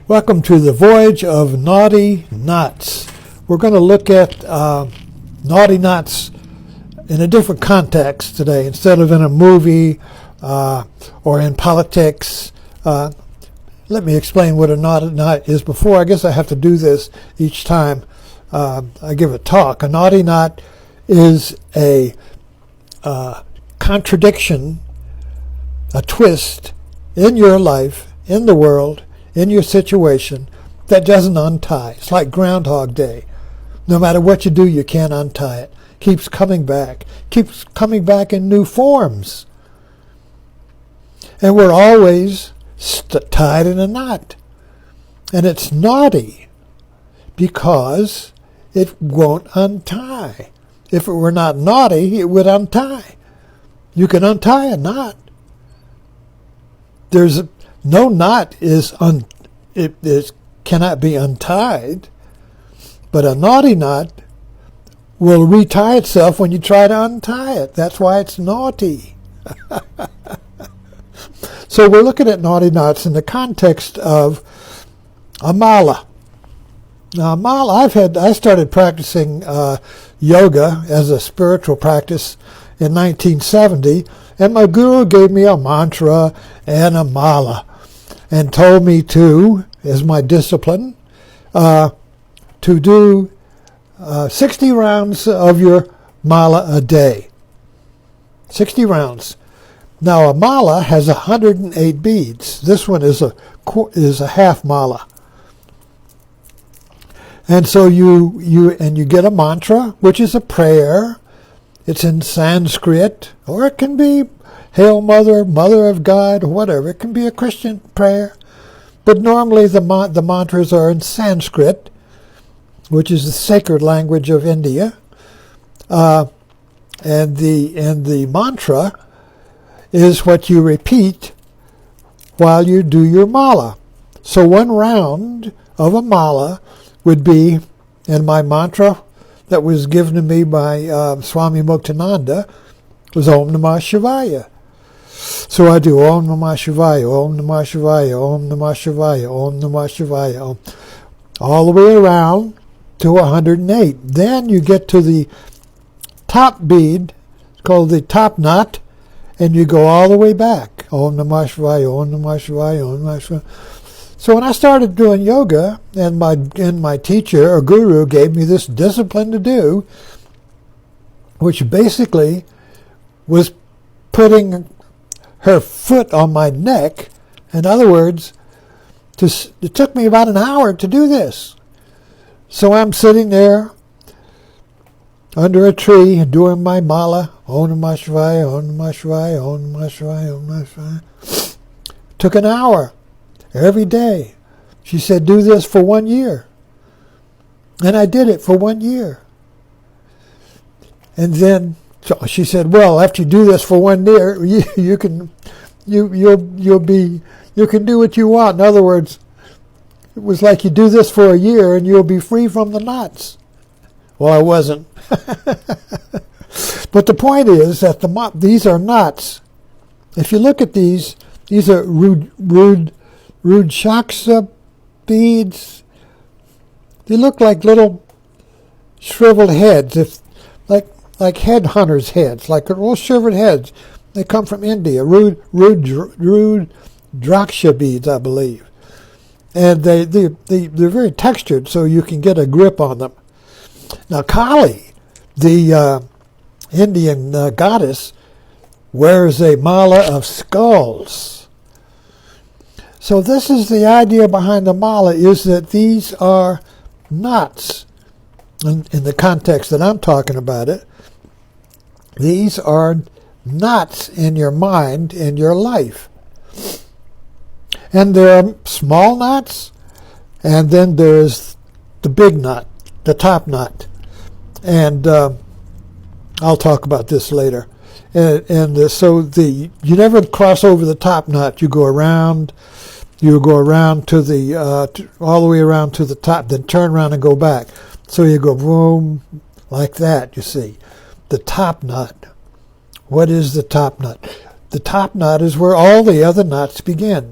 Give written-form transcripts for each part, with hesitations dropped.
Welcome to the Voyage of Naughty Knots. We're going to look at naughty knots in a different context today, instead of in a movie or in politics. Let me explain what a naughty knot is before. I guess I have to do this each time I give a talk. A naughty knot is a contradiction, a twist in your life, in the world, in your situation that doesn't untie. It's like Groundhog Day. No matter what you do, you can't untie it. Keeps coming back in new forms. And we're always tied in a knot. And it's naughty because it won't untie. If it were not naughty, it would untie. You can untie a knot. No knot cannot be untied, but a naughty knot will retie itself when you try to untie it. That's why it's naughty. So we're looking at naughty knots in the context of a mala. Now, mala, I started practicing yoga as a spiritual practice in 1970, and my guru gave me a mantra and a mala, and told me to, as my discipline, to do 60 rounds of your mala a day. 60 rounds. Now a mala has 108 beads. This one is a half mala. And so you get a mantra, which is a prayer. It's in Sanskrit, or it can be Hail Mother, Mother of God, whatever. It can be a Christian prayer. But normally the mantras are in Sanskrit, which is the sacred language of India. And the mantra is what you repeat while you do your mala. So one round of a mala would be, and my mantra that was given to me by Swami Muktananda was Om Namah Shivaya. So I do Om Namah Shivaya, Om Namah Shivaya, Om Namah Shivaya, Om Namah Shivaya, all the way around to 108. Then you get to the top bead, called the top knot, and you go all the way back. Om Namah Shivaya, Om Namah Shivaya, Om Namah Shivaya. So when I started doing yoga, and my teacher or guru gave me this discipline to do, which basically was putting her foot on my neck. In other words, it took me about an hour to do this. So I'm sitting there under a tree doing my mala, Om Namah Shivaya, Om Namah Shivaya, Om Namah Shivaya, Om Namah Shivaya. Took an hour every day. She said, do this for 1 year. And I did it for 1 year. And then she said, well, after you do this for 1 year, you can do what you want. In other words, it was like you do this for a year and you'll be free from the knots. Well, I wasn't. But the point is that these are knots. If you look at these are Rudraksha beads. They look like little shriveled heads, like headhunters' heads, like little shriveled heads. They come from India. Rudraksha beads, I believe, and they're very textured, so you can get a grip on them. Now Kali, the Indian goddess, wears a mala of skulls. So this is the idea behind the mala, is that these are knots. In the context that I'm talking about it, these are knots in your mind, in your life. And there are small knots, and then there's the big knot, the top knot. And I'll talk about this later. So you never cross over the top knot. You go around to the all the way around to the top, then turn around and go back. So you go boom, like that, you see. The top knot. What is the top knot? The top knot is where all the other knots begin.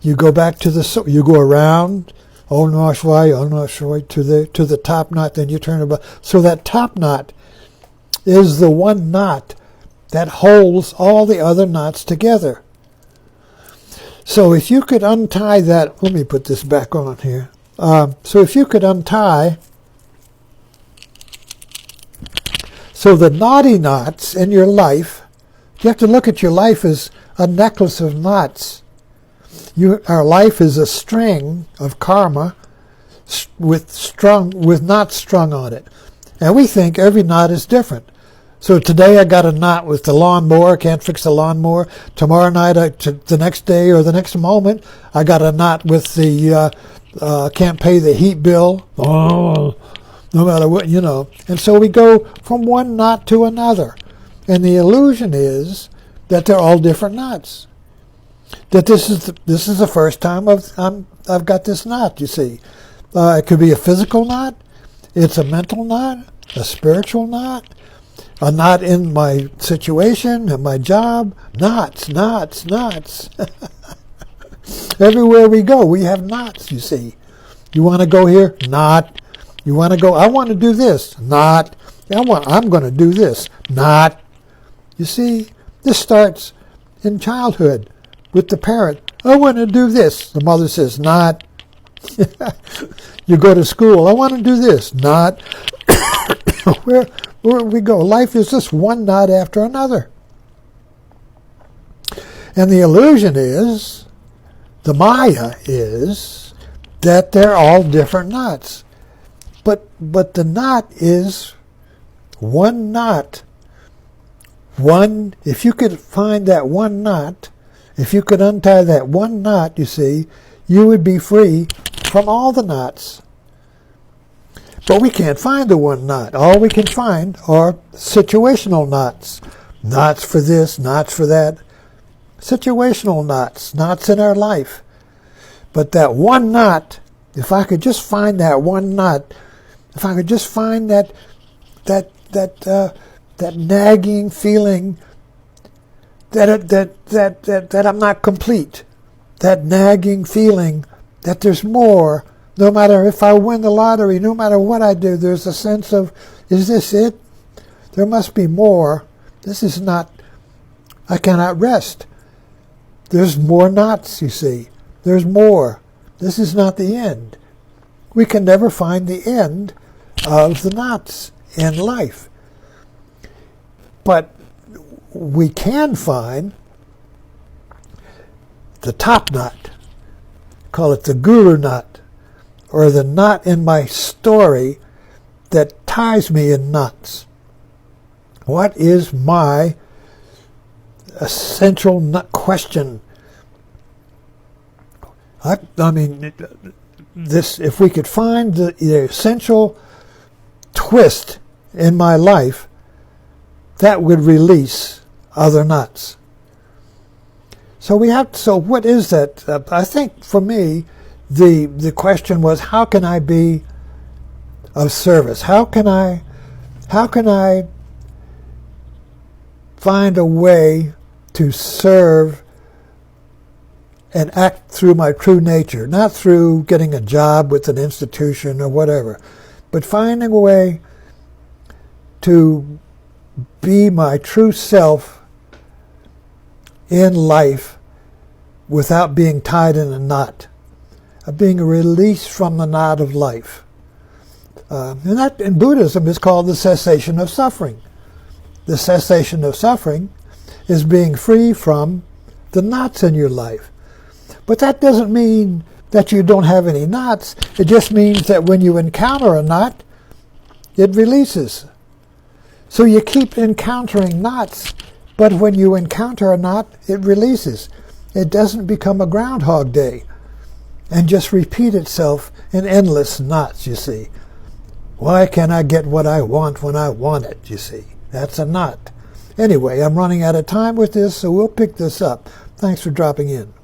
You go back to you go around, Om Namah Shivaya, Om Namah Shivaya, to the top knot, then you turn about. So that top knot is the one knot that holds all the other knots together. So if you could untie that, let me put this back on here. So if you could untie, so the knotty knots in your life, you have to look at your life as a necklace of knots. Our life is a string of karma with knots strung on it. And we think every knot is different. So today I got a knot with the lawnmower, can't fix the lawnmower. Tomorrow night, the next day or the next moment, I got a knot with the can't pay the heat bill. Oh, no matter what, And so we go from one knot to another. And the illusion is that they're all different knots. That this is the first time I've got this knot, you see. It could be a physical knot. It's a mental knot, a spiritual knot, a knot in my situation and my job. Knots. Everywhere we go, we have knots, you see. You want to go here? Knot. You want to go, I want to do this. Knot. I'm going to do this. Knot. You see, this starts in childhood with the parent. I want to do this. The mother says, knot. You go to school. I want to do this. Knot. Where we go. Life is just one knot after another. And the illusion is, the Maya is, that they're all different knots. But the knot is one knot. If you could find that one knot, if you could untie that one knot, you see, you would be free from all the knots. But we can't find the one knot. All we can find are situational knots. Knots for this, knots for that. Situational knots, knots in our life. But that one knot, if I could just find that one knot, if I could just find that nagging feeling that I'm not complete, that nagging feeling that there's more. No matter if I win the lottery, no matter what I do, there's a sense of, is this it? There must be more. This is not, I cannot rest. There's more knots, you see. There's more. This is not the end. We can never find the end of the knots in life. But we can find the top knot. Call it the guru knot, or the knot in my story that ties me in knots. What is my essential question? I mean, this, if we could find the essential twist in my life, that would release other knots. So what is that? I think for me, the question was, how can I be of service? How can I find a way to serve and act through my true nature, not through getting a job with an institution or whatever, but finding a way to be my true self in life without being tied in a knot, being released from the knot of life. And that in Buddhism is called the cessation of suffering. The cessation of suffering is being free from the knots in your life. But that doesn't mean that you don't have any knots. It just means that when you encounter a knot, it releases. So you keep encountering knots, but when you encounter a knot, it releases. It doesn't become a Groundhog Day and just repeat itself in endless knots, you see. Why can't I get what I want when I want it, you see? That's a knot. Anyway, I'm running out of time with this, so we'll pick this up. Thanks for dropping in.